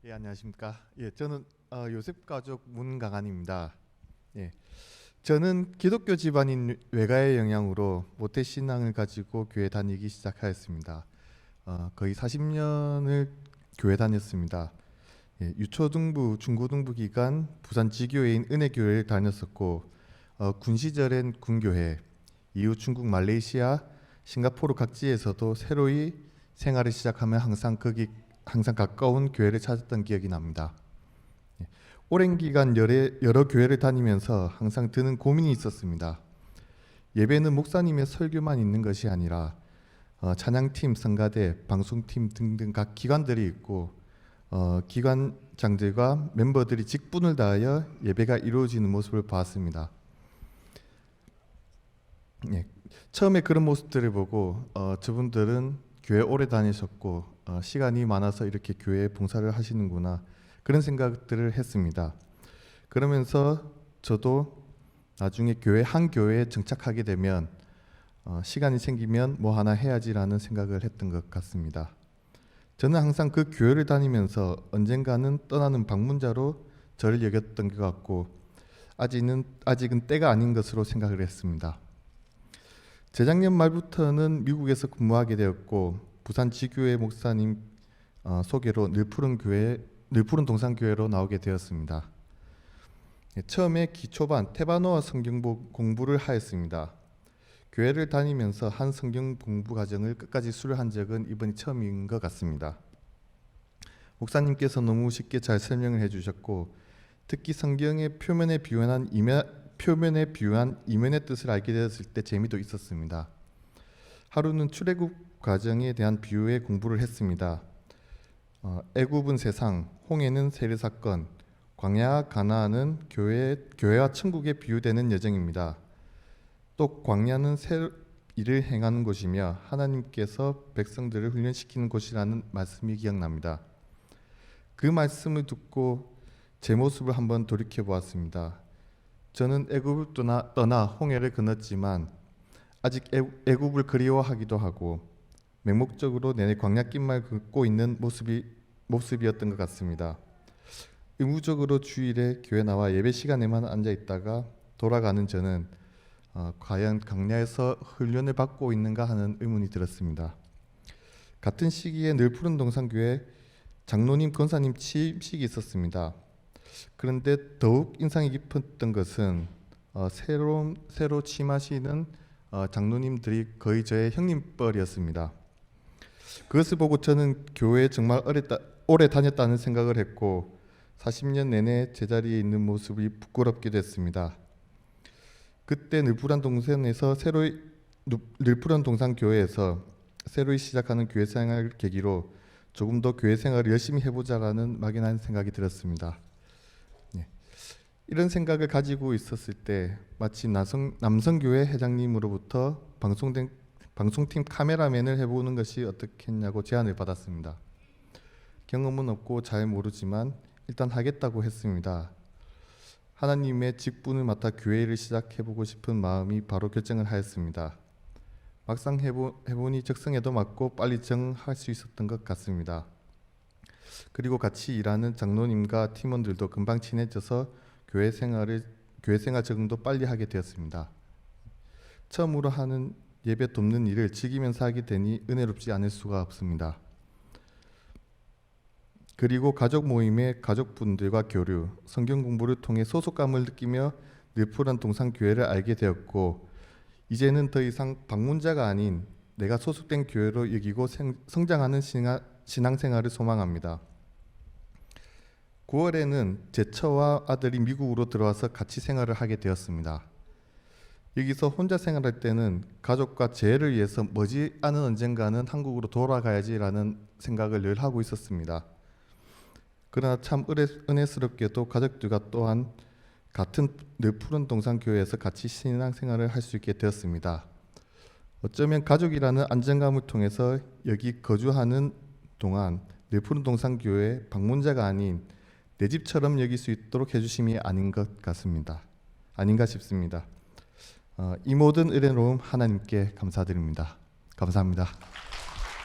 예, 안녕하십니까. 예, 저는 요셉 가족 문강한입니다. 예, 저는 기독교 집안인 외가의 영향으로 모태 신앙을 가지고 교회 다니기 시작하였습니다. 거의 40년을 교회 다녔습니다. 예, 유초등부, 중고등부 기간 부산 지교회인 은혜교회를 다녔었고, 군 시절엔 군교회, 이후 중국, 말레이시아, 싱가포르 각지에서도 새로이 생활을 시작하면 항상 가까운 교회를 찾았던 기억이 납니다. 예, 오랜 기간 여러 교회를 다니면서 항상 드는 고민이 있었습니다. 예배는 목사님의 설교만 있는 것이 아니라 찬양팀, 성가대, 방송팀 등등 각 기관들이 있고 기관장들과 멤버들이 직분을 다하여 예배가 이루어지는 모습을 보았습니다. 예, 처음에 그런 모습들을 보고 저분들은 교회 오래 다니셨고 시간이 많아서 이렇게 교회에 봉사를 하시는구나, 그런 생각들을 했습니다. 그러면서 저도 나중에 한 교회에 정착하게 되면 시간이 생기면 뭐 하나 해야지라는 생각을 했던 것 같습니다. 저는 항상 그 교회를 다니면서 언젠가는 떠나는 방문자로 저를 여겼던 것 같고 아직은 때가 아닌 것으로 생각을 했습니다. 재작년 말부터는 미국에서 근무하게 되었고 부산 지교회 목사님 소개로 늘푸른 동산교회로 나오게 되었습니다. 처음에 기초반 테바노아 성경 공부를 하였습니다. 교회를 다니면서 한 성경 공부 과정을 끝까지 수료한 적은 이번이 처음인 것 같습니다. 목사님께서 너무 쉽게 잘 설명을 해주셨고 특히 성경의 표면에 비유한 이면의 뜻을 알게 되었을 때 재미도 있었습니다. 하루는 출애굽 과정에 대한 비유의 공부를 했습니다. 애굽은 세상, 홍해는 세례 사건, 광야와 가나안은 교회와 천국에 비유되는 여정입니다. 또 광야는 새 일을 행하는 곳이며 하나님께서 백성들을 훈련시키는 곳이라는 말씀이 기억납니다. 그 말씀을 듣고 제 모습을 한번 돌이켜 보았습니다. 저는 애굽을 떠나 홍해를 건넜지만 아직 애굽을 그리워하기도 하고 맹목적으로 내내 광야길만 걷고 있는 모습이었던 것 같습니다. 의무적으로 주일에 교회 나와 예배 시간에만 앉아 있다가 돌아가는 저는 과연 광야에서 훈련을 받고 있는가 하는 의문이 들었습니다. 같은 시기에 늘푸른 동산교회 장로님 권사님 취임식이 있었습니다. 그런데 더욱 인상이 깊었던 것은 새로 취임하시는 장로님들이 거의 저의 형님뻘이었습니다. 그것을 보고 저는 교회에 정말 오래 다녔다는 생각을 했고 40년 내내 제자리에 있는 모습이 부끄럽기도 했습니다. 그때 늘푸른 동산교회에서 새로이 시작하는 교회 생활을 계기로 조금 더 교회 생활을 열심히 해보자라는 막연한 생각이 들었습니다. 이런 생각을 가지고 있었을 때 마침 남성교회 회장님으로부터 방송팀 카메라맨을 해보는 것이 어떻겠냐고 제안을 받았습니다. 경험은 없고 잘 모르지만 일단 하겠다고 했습니다. 하나님의 직분을 맡아 교회를 시작해보고 싶은 마음이 바로 결정을 하였습니다. 막상 해보니 적성에도 맞고 빨리 정할 수 있었던 것 같습니다. 그리고 같이 일하는 장로님과 팀원들도 금방 친해져서 교회 생활 적응도 빨리 하게 되었습니다. 처음으로 하는 예배 돕는 일을 즐기면서 하게 되니 은혜롭지 않을 수가 없습니다. 그리고 가족 모임의 가족분들과 교류, 성경 공부를 통해 소속감을 느끼며 늘푸른 동산교회를 알게 되었고 이제는 더 이상 방문자가 아닌 내가 소속된 교회로 여기고 성장하는 신앙생활을 소망합니다. 9월에는 제 처와 아들이 미국으로 들어와서 같이 생활을 하게 되었습니다. 여기서 혼자 생활할 때는 가족과 재해를 위해서 머지않은 언젠가는 한국으로 돌아가야지라는 생각을 늘 하고 있었습니다. 그러나 참 은혜스럽게도 가족들과 또한 같은 늘푸른 동산교회에서 같이 신앙생활을 할 수 있게 되었습니다. 어쩌면 가족이라는 안정감을 통해서 여기 거주하는 동안 늘푸른 동산교회 방문자가 아닌 내 집처럼 여길 수 있도록 해주심이 아닌가 싶습니다. 이 모든 은혜로움 하나님께 감사드립니다. 감사합니다.